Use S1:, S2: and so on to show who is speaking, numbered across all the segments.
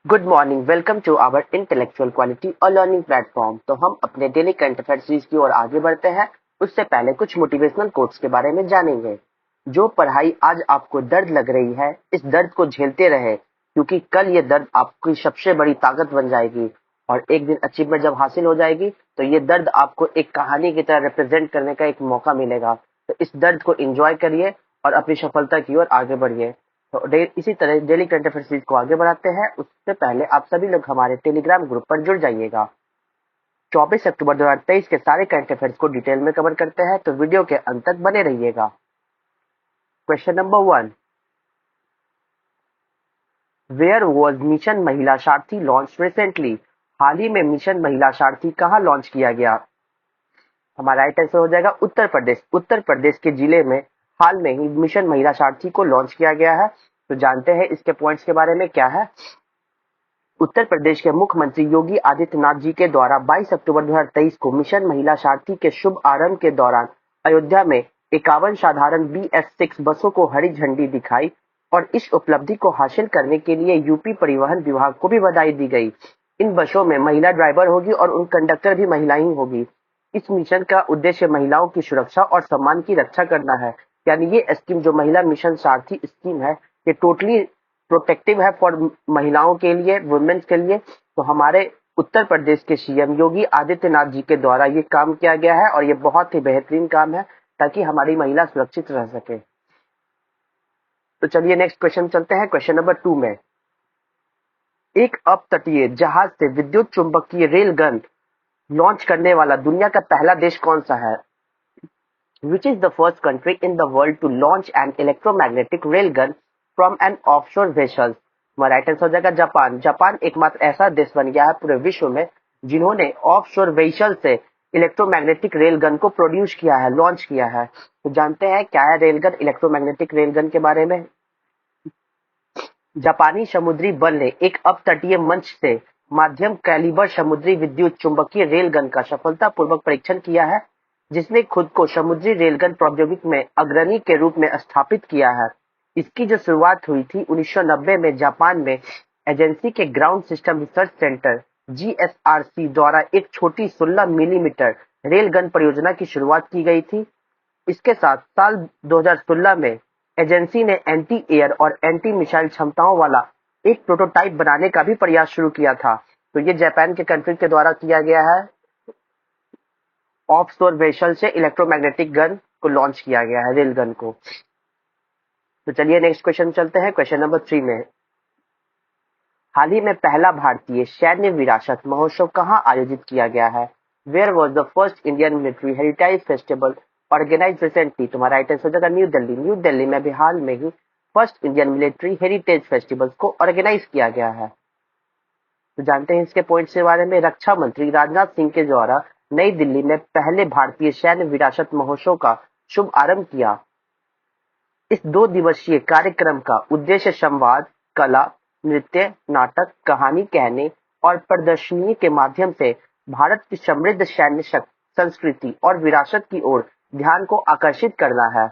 S1: Good morning, welcome to our intellectual quality और learning platform. तो हम अपने डेली करंट अफेयर सीरीज की ओर आगे बढ़ते हैं। उससे पहले कुछ मोटिवेशनल कोट्स के बारे में जानेंगे। जो पढ़ाई आज आपको दर्द लग रही है, इस दर्द को झेलते रहे, क्योंकि कल ये दर्द आपकी सबसे बड़ी ताकत बन जाएगी और एक दिन अचीवमेंट जब हासिल हो जाएगी तो ये दर्द आपको एक कहानी की तरह रिप्रेजेंट करने का एक मौका मिलेगा। तो इस दर्द को एंजॉय करिए और अपनी सफलता की ओर आगे बढ़िए। तो इसी तरह डेली करंट अफेयर सीरीज को आगे बढ़ाते हैं। उससे पहले आप सभी लोग हमारे टेलीग्राम ग्रुप पर जुड़ जाइएगा। 24 अक्टूबर 2023 के सारे करंट अफेयर्स को डिटेल में कवर करते हैं, तो वीडियो के अंत तक बने रहिएगा। Question number 1, where was mission Mahila Sarathi launch recently? हाल ही में मिशन महिला सारथी कहाँ लॉन्च किया गया? हमारा राइट आंसर हो जाएगा उत्तर प्रदेश। उत्तर प्रदेश के जिले में हाल में ही मिशन महिला सारथी को लॉन्च किया गया है। तो जानते हैं इसके पॉइंट्स के बारे में क्या है। उत्तर प्रदेश के मुख्यमंत्री योगी आदित्यनाथ जी के द्वारा 22 अक्टूबर 2023 को मिशन महिला सारथी के शुभ आरंभ के दौरान अयोध्या में 51 साधारण BS6 बसों को हरी झंडी दिखाई और इस उपलब्धि को हासिल करने के लिए यूपी परिवहन विभाग को भी बधाई दी गई। इन बसों में महिला ड्राइवर होगी और उन कंडक्टर भी महिला ही होगी। इस मिशन का उद्देश्य महिलाओं की सुरक्षा और सम्मान की रक्षा करना है। यानी ये स्कीम जो महिला मिशन सारथी स्कीम है, ये टोटली प्रोटेक्टिव है फॉर महिलाओं के लिए, वुमेन्स के लिए। तो हमारे उत्तर प्रदेश के सीएम योगी आदित्यनाथ जी के द्वारा ये काम किया गया है और ये बहुत ही बेहतरीन काम है ताकि हमारी महिला सुरक्षित रह सके। तो चलिए नेक्स्ट क्वेश्चन चलते हैं। क्वेश्चन नंबर 2 में, एक अपतटीय जहाज से विद्युत चुंबकीय रेल गन लॉन्च करने वाला दुनिया का पहला देश कौन सा है? Which is the first country in the world to launch an electromagnetic railgun from an offshore vessel? हमारा राइट आंसर हो जाएगा जापान। जापान एकमात्र ऐसा देश बन गया है पूरे विश्व में जिन्होंने ऑफशोर व्हीकल से इलेक्ट्रोमैग्नेटिक रेलगन को प्रोड्यूस किया है, लॉन्च किया है। तो जानते हैं क्या है रेलगन, इलेक्ट्रोमैग्नेटिक रेलगन के बारे में। जापानी समुद्री बल ने एक अपतटीय मंच से माध्यम कैलिबर समुद्री विद्युत चुंबकीय रेलगन का सफलतापूर्वक परीक्षण किया है, जिसने खुद को समुद्री रेलगन प्रौद्योगिकी में अग्रणी के रूप में स्थापित किया है। इसकी जो शुरुआत हुई थी 1990 में जापान में एजेंसी के ground system research centre GSRC द्वारा एक छोटी 16 मिलीमीटर रेलगन परियोजना की शुरुआत की गई थी। इसके साथ साल 2016 में एजेंसी ने एंटी एयर और एंटी मिसाइल क्षमताओं वाला एक प्रोटोटाइप बनाने का भी प्रयास शुरू किया था। तो ये जापान के कंट्री के द्वारा किया गया है। ऑफशोर वेसल से इलेक्ट्रोमैग्नेटिक गन को लॉन्च किया गया है, रेल गन को। तो चलिए नेक्स्ट क्वेश्चन चलते हैं। क्वेश्चन नंबर 3 में, हाल ही में पहला भारतीय सैन्य विरासत महोत्सव कहाँ आयोजित किया गया है? Where was the first Indian military heritage festival organise recently? तुम्हारा राइट आंसर हो जाएगा न्यू दिल्ली। न्यू दिल्ली में भी हाल में ही first Indian military heritage festival को ऑर्गेनाइज किया गया है। तो जानते हैं इसके पॉइंट्स के बारे में। रक्षा मंत्री राजनाथ सिंह के द्वारा नई दिल्ली में पहले भारतीय सैन्य विरासत महोत्सव का शुभ आरंभ किया। इस 2 दिवसीय कार्यक्रम का उद्देश्य संवाद, कला, नृत्य, नाटक, कहानी कहने और प्रदर्शनी के माध्यम से भारत की समृद्ध सैन्य संस्कृति और विरासत की ओर ध्यान को आकर्षित करना है।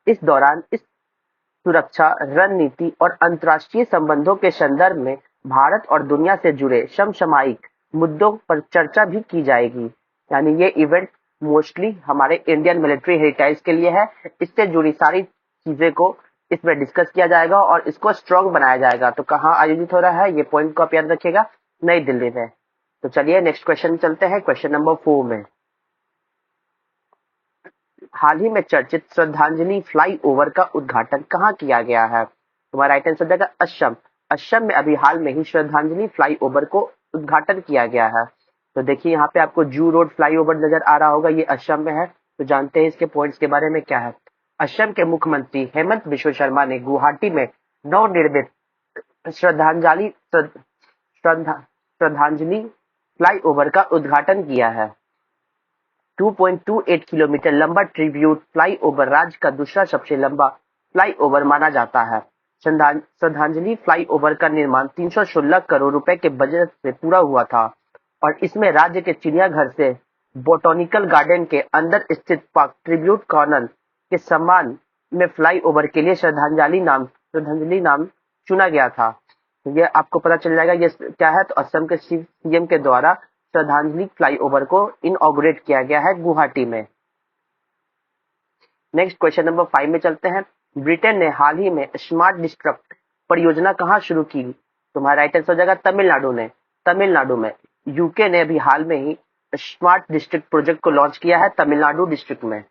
S1: इस दौरान इस सुरक्षा रणनीति और अंतर्राष्ट्रीय संबंधों के संदर्भ में भारत और दुनिया से जुड़े समसामयिक मुद्दों पर चर्चा भी की जाएगी। यानी ये इवेंट मोस्टली हमारे इंडियन मिलिट्री हेरिटेज के लिए है। इससे जुड़ी सारी चीजें को इसमें डिस्कस किया जाएगा और इसको स्ट्रॉन्ग बनाया जाएगा। तो कहाँ आयोजित हो रहा है, ये पॉइंट को आप याद रखिएगा, नई दिल्ली में। तो चलिए नेक्स्ट क्वेश्चन चलते हैं। क्वेश्चन नंबर 4 में, हाल ही में चर्चित श्रद्धांजलि फ्लाईओवर का उद्घाटन कहाँ किया गया है? तुम्हारा राइट आंसर जाएगा असम। असम में अभी हाल में ही श्रद्धांजलि फ्लाईओवर को उद्घाटन किया गया है। तो देखिए यहाँ पे आपको जू रोड फ्लाईओवर नजर आ रहा होगा, ये असम में है। तो जानते हैं इसके पॉइंट्स के बारे में क्या है। असम के मुख्यमंत्री हेमंत बिश्व शर्मा ने गुवाहाटी में नवनिर्मित श्रद्धांजलि फ्लाईओवर का उद्घाटन किया है। 2.28 किलोमीटर लंबा ट्रिब्यूट फ्लाईओवर राज्य का दूसरा सबसे लंबा फ्लाईओवर माना जाता है। श्रद्धांजलि फ्लाईओवर का निर्माण 316 करोड़ रुपए के बजट से पूरा हुआ था और इसमें राज्य के चिड़ियाघर से बोटैनिकल गार्डन के अंदर स्थित पार्क ट्रिब्यूट कॉर्नर के सम्मान में फ्लाईओवर के लिए श्रद्धांजलि नाम चुना गया था। तो ये आपको पता चल जाएगा ये क्या है। तो असम के सीएम के द्वारा श्रद्धांजलि फ्लाईओवर को इनऑगरेट किया गया है गुवाहाटी में। नेक्स्ट क्वेश्चन नंबर 5 में चलते हैं। ब्रिटेन ने हाल ही में स्मार्ट डिस्ट्रिक्ट परियोजना कहाँ शुरू की? तुम्हारा राइट आंसर हो जाएगा तमिलनाडु ने। तमिलनाडु में। यूके ने अभी हाल में ही स्मार्ट डिस्ट्रिक्ट प्रोजेक्ट को लॉन्च किया है तमिलनाडु डिस्ट्रिक्ट में।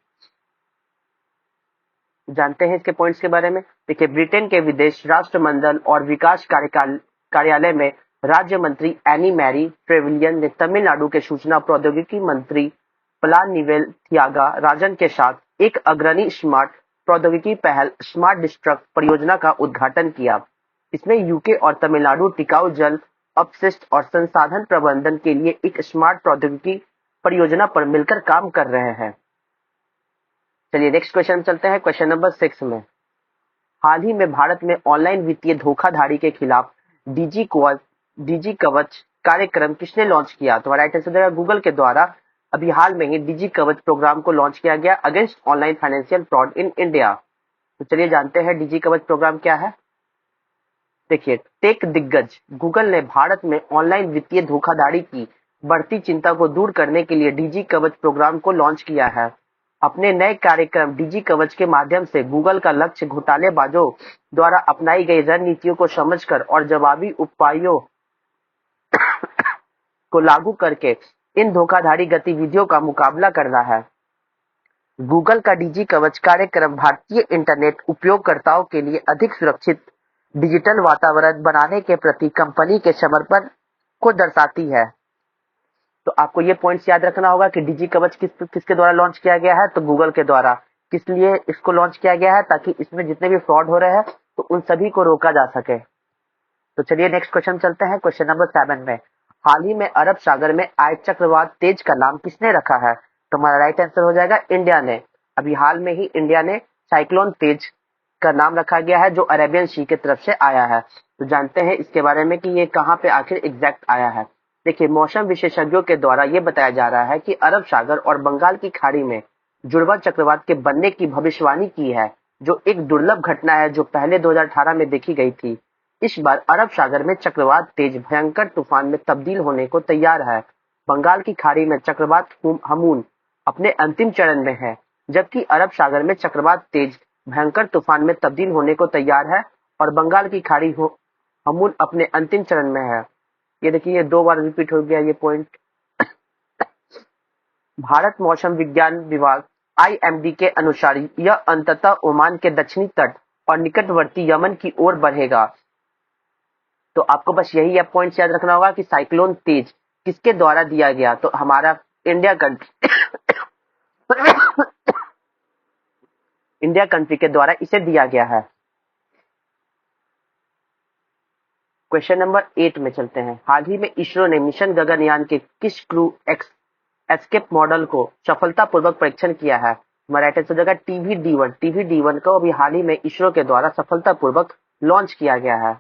S1: जानते हैं इसके पॉइंट्स के बारे में। देखिए, ब्रिटेन के विदेश राष्ट्रमंडल और विकास कार्यालय में राज्य मंत्री एनी मैरी ट्रेविलियन ने तमिलनाडु के सूचना प्रौद्योगिकी मंत्री पलानिवेल थियागा राजन के साथ एक अग्रणी स्मार्ट प्रौद्योगिकी पहल स्मार्ट डिस्ट्रिक्ट परियोजना का उद्घाटन किया। इसमें यूके और तमिलनाडु टिकाऊ जल अपशिष्ट और संसाधन प्रबंधन के लिए एक स्मार्ट प्रौद्योगिकी परियोजना पर मिलकर काम कर रहे हैं। चलिए नेक्स्ट क्वेश्चन चलते हैं, क्वेश्चन नंबर 6 में। हाल ही में भारत में ऑनलाइन वित्तीय धोखाधड़ी के खिलाफ डीजी कवच कार्यक्रम किसने लॉन्च किया? तो राइट आंसर गूगल के द्वारा अभी हाल में ही डीजी कवच प्रोग्राम को लॉन्च किया गया against online financial fraud in India. तो चलिए जानते हैं डीजी कवच प्रोग्राम क्या है। देखिए, टेक दिग्गज गूगल ने भारत में ऑनलाइन वित्तीय धोखाधड़ी की बढ़ती चिंता को दूर करने के लिए डीजी कवच प्रोग्राम को लॉन्च किया है। अपने नए कार्यक्रम डीजी कवच के माध्यम से गूगल का लक्ष्य घोटालेबाजों द्वारा अपनाई गई रणनीतियों को समझकर और जवाबी उपायों को लागू करके इन धोखाधड़ी गतिविधियों का मुकाबला करना है। गूगल का डीजी कवच कार्यक्रम भारतीय इंटरनेट उपयोगकर्ताओं के लिए अधिक सुरक्षित डिजिटल वातावरण बनाने के प्रति कंपनी के समर्पण को दर्शाती है। तो आपको ये पॉइंट्स याद रखना होगा कि डीजी कवच किसके द्वारा लॉन्च किया गया है? तो गूगल के द्वारा। किस लिए इसको लॉन्च किया गया है? ताकि इसमें जितने भी फ्रॉड हो रहे हैं तो उन सभी को रोका जा सके। तो चलिए नेक्स्ट क्वेश्चन चलते हैं, क्वेश्चन नंबर 7 में। हाल ही में अरब सागर में आए चक्रवात तेज का नाम किसने रखा है? तो हमारा राइट आंसर हो जाएगा इंडिया ने। अभी हाल में ही इंडिया ने साइक्लोन तेज का नाम रखा गया है जो अरेबियन सी की तरफ से आया है। तो जानते हैं इसके बारे में कि ये कहाँ पे आखिर एग्जैक्ट आया है। देखिए, मौसम विशेषज्ञों के द्वारा ये बताया जा रहा है कि अरब सागर और बंगाल की खाड़ी में जुड़वा चक्रवात के बनने की भविष्यवाणी की है, जो एक दुर्लभ घटना है जो पहले 2018 में देखी गई थी। इस बार अरब सागर में चक्रवात तेज भयंकर तूफान में तब्दील होने को तैयार है। बंगाल की खाड़ी में चक्रवात हमून अपने अंतिम चरण में है, जबकि अरब सागर में चक्रवात तेज भयंकर तूफान में तब्दील होने को तैयार है और बंगाल की खाड़ी हमून अपने अंतिम चरण में है। ये देखिए, ये 2 बार रिपीट हो गया ये पॉइंट। भारत मौसम विज्ञान विभाग आईएमडी के अनुसार यह अंततः ओमान के दक्षिणी तट और निकटवर्ती यमन की ओर बढ़ेगा। तो आपको बस यही पॉइंट याद रखना होगा कि साइक्लोन तेज किसके द्वारा दिया गया? तो हमारा इंडिया कंट्री के द्वारा इसे दिया गया है। क्वेश्चन नंबर 8 में चलते हैं। हाल ही में इसरो ने मिशन गगनयान के किस क्रू एस्केप मॉडल को सफलतापूर्वक परीक्षण किया है? हमारा राइट आंसर हो जाएगा टीवी-D1। टीवी-D1 को अभी हाल ही में इसरो के द्वारा सफलतापूर्वक लॉन्च किया गया है।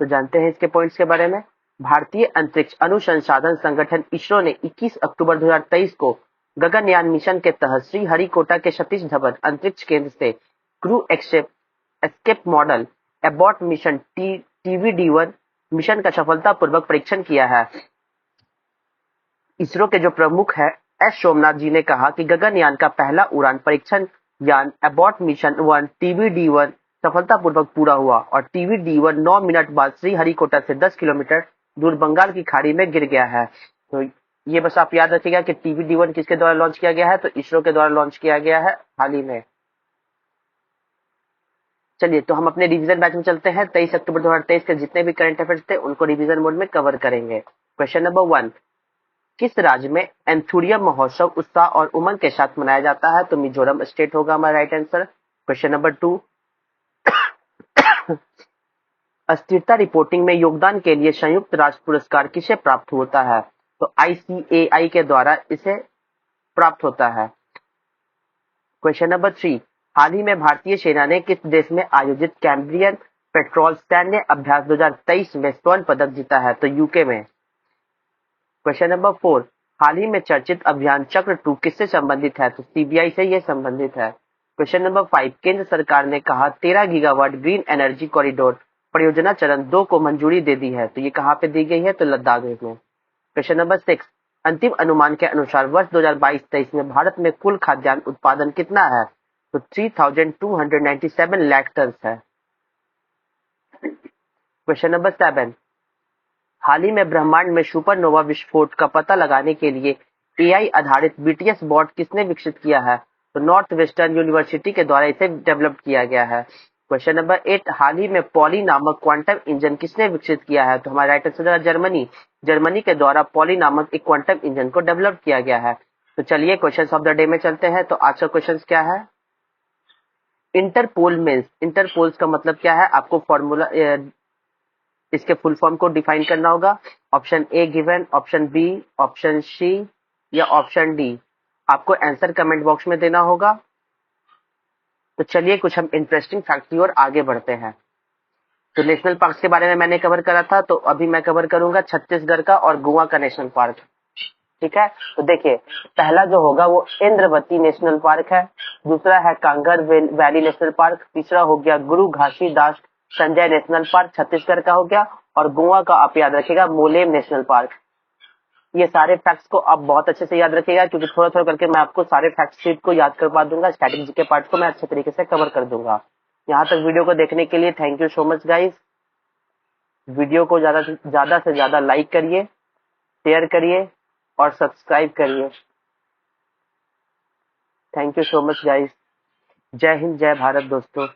S1: तो जानते हैं इसके पॉइंट्स के बारे में। भारतीय अंतरिक्ष अनुसंधान संगठन इसरो ने 21 अक्टूबर 2023 को गगनयान मिशन के तहत श्रीहरिकोटा के सतीश धवन अंतरिक्ष केंद्र से crew escape model abort mission टीवी-D1 मिशन का सफलतापूर्वक परीक्षण किया है। इसरो के जो प्रमुख है एस सोमनाथ जी ने कहा कि गगनयान का पहला उड़ान परीक्षण यान एबॉट मिशन 1 टीवी-D1 सफलतापूर्वक पूरा हुआ और टीवी-D1 9 मिनट बाद श्रीहरिकोटा से 10 किलोमीटर दूर बंगाल की खाड़ी में गिर गया है। तो ये बस आप याद रखिएगा कि टीवी-D1 किसके द्वारा लॉन्च किया गया है? तो इसरो के द्वारा लॉन्च किया गया है हाल ही में। चलिए, तो हम अपने रिवीजन बैच में चलते हैं। 23 अक्टूबर 2023 के जितने भी करंट अफेयर्स थे उनको रिवीजन मोड में कवर करेंगे। क्वेश्चन नंबर 1, किस राज्य में एंथुरियम महोत्सव उत्साह और उमंग के साथ मनाया जाता है? तो मिजोरम स्टेट होगा हमारा राइट आंसर। क्वेश्चन नंबर 2, अस्थिरता रिपोर्टिंग में योगदान के लिए संयुक्त राष्ट्र पुरस्कार किसे प्राप्त होता है? तो ICAI के द्वारा इसे प्राप्त होता है। क्वेश्चन नंबर 3, हाल ही में भारतीय सेना ने किस देश में आयोजित कैम्ब्रियन पेट्रोल सैन्य अभ्यास 2023 में स्वर्ण पदक जीता है? तो यूके में। क्वेश्चन नंबर 4, हाल ही में चर्चित अभियान चक्र 2 किससे संबंधित है? तो CBI से यह संबंधित है। क्वेश्चन नंबर 5, केंद्र सरकार ने कहा 13 गीगावाट ग्रीन एनर्जी कॉरिडोर परियोजना चरण 2 को मंजूरी दे दी है? तो ये कहाँ पे दी गई है? तो लद्दाख में। क्वेश्चन नंबर 6, अंतिम अनुमान के अनुसार वर्ष 2022-23 में भारत में कुल खाद्यान्न उत्पादन कितना है? तो 3297 लाख टन है। क्वेश्चन नंबर 7, हाल ही में ब्रह्मांड में सुपरनोवा विस्फोट का पता लगाने के लिए एआई आधारित बीटीएस बॉट किसने विकसित किया है? तो नॉर्थ वेस्टर्न यूनिवर्सिटी के द्वारा इसे डेवलप किया गया है। क्वेश्चन नंबर 8, हाल ही में पॉली नामक क्वांटम इंजन किसने विकसित किया है? तो हमारा राइट आंसर है जर्मनी। जर्मनी के द्वारा पॉली नामक एक क्वांटम इंजन को डेवलप किया गया है। तो चलिए क्वेश्चन ऑफ द डे में चलते हैं। तो आज का क्वेश्चन क्या है? इंटरपोल मीन्स, इंटरपोल्स का मतलब क्या है? आपको फॉर्मूला इसके फुल फॉर्म को डिफाइन करना होगा। Option A given, option B, option C या ऑप्शन डी। आपको आंसर कमेंट बॉक्स में देना होगा। तो चलिए कुछ हम इंटरेस्टिंग फैक्ट की ओर आगे बढ़ते हैं। तो नेशनल पार्क के बारे में मैंने कवर करा था, तो अभी मैं कवर करूंगा छत्तीसगढ़ का और गोवा का नेशनल पार्क। ठीक है, तो देखिए पहला जो होगा वो इंद्रवती नेशनल पार्क है, दूसरा है कांगर वैली नेशनल पार्क, तीसरा हो गया गुरु घासीदास संजय नेशनल पार्क छत्तीसगढ़ का हो गया, और गोवा का आप याद रखिएगा मोलेम नेशनल पार्क। ये सारे फैक्ट्स को आप बहुत अच्छे से याद रखिएगा, क्योंकि थोड़ा थोड़ा करके मैं आपको सारे फैक्ट शीट को याद करवा दूंगा। स्ट्रैटेजी के पार्ट को मैं अच्छे तरीके से कवर कर दूंगा। यहाँ तक वीडियो को देखने के लिए thank you so much guys. Video को ज्यादा से ज्यादा लाइक करिए, शेयर करिए और सब्सक्राइब करिए। Thank you so much guys. जय हिंद, जय भारत दोस्तों।